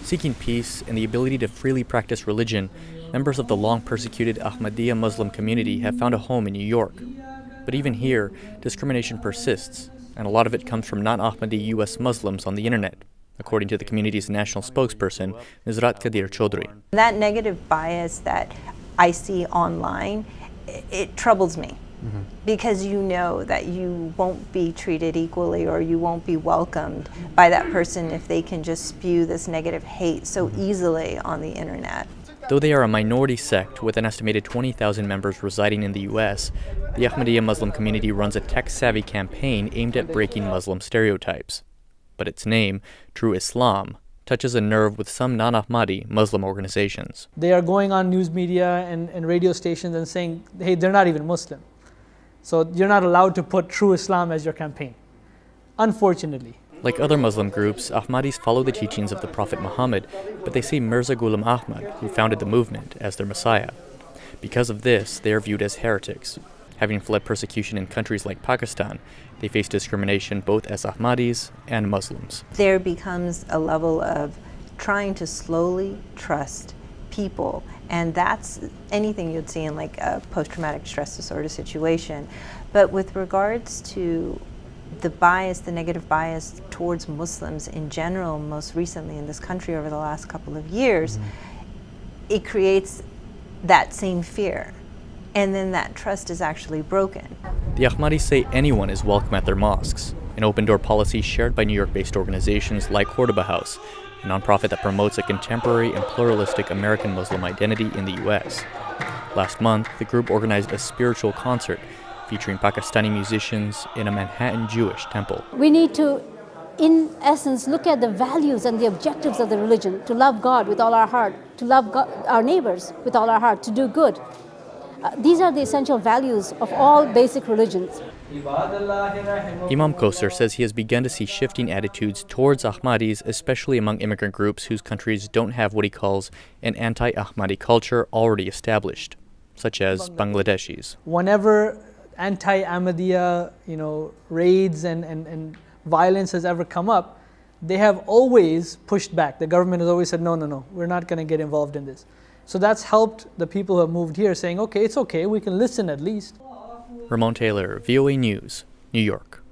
Seeking peace and the ability to freely practice religion, members of the long-persecuted Ahmadiyya Muslim community have found a home in New York. But even here, discrimination persists, and a lot of it comes from non-Ahmadi U.S. Muslims on the internet, according to the community's national spokesperson, Nusrat Kadir Chaudhry. That negative bias that I see online, it troubles me. Because you know that you won't be treated equally or you won't be welcomed by that person if they can just spew this negative hate so easily on the internet. Though they are a minority sect with an estimated 20,000 members residing in the U.S., the Ahmadiyya Muslim community runs a tech-savvy campaign aimed at breaking Muslim stereotypes. But its name, True Islam, touches a nerve with some non-Ahmadi Muslim organizations. They are going on news media and radio stations and saying, hey, they're not even Muslim. So you're not allowed to put True Islam as your campaign, unfortunately. Like other Muslim groups, Ahmadis follow the teachings of the Prophet Muhammad, but they see Mirza Ghulam Ahmad, who founded the movement, as their messiah. Because of this, they are viewed as heretics. Having fled persecution in countries like Pakistan, they face discrimination both as Ahmadis and Muslims. There becomes a level of trying to slowly trust people, and that's anything you'd see in like a post-traumatic stress disorder situation. But with regards to the bias, the negative bias towards Muslims in general, most recently in this country over the last couple of years, it creates that same fear. And then that trust is actually broken. The Ahmadis say anyone is welcome at their mosques, an open-door policy shared by New York-based organizations like Cordoba House, a nonprofit that promotes a contemporary and pluralistic American Muslim identity in the U.S. Last month, the group organized a spiritual concert featuring Pakistani musicians in a Manhattan Jewish temple. We need to, in essence, look at the values and the objectives of the religion, to love God with all our heart, to love God, our neighbors with all our heart, to do good. These are the essential values of all basic religions. Imam Koser says he has begun to see shifting attitudes towards Ahmadis, especially among immigrant groups whose countries don't have what he calls an anti-Ahmadi culture already established, such as Bangladeshis. Whenever anti-Ahmadiyya, raids and violence has ever come up, they have always pushed back. The government has always said, no, we're not going to get involved in this. So that's helped the people who have moved here saying, okay, it's okay, we can listen at least. Ramon Taylor, VOA News, New York.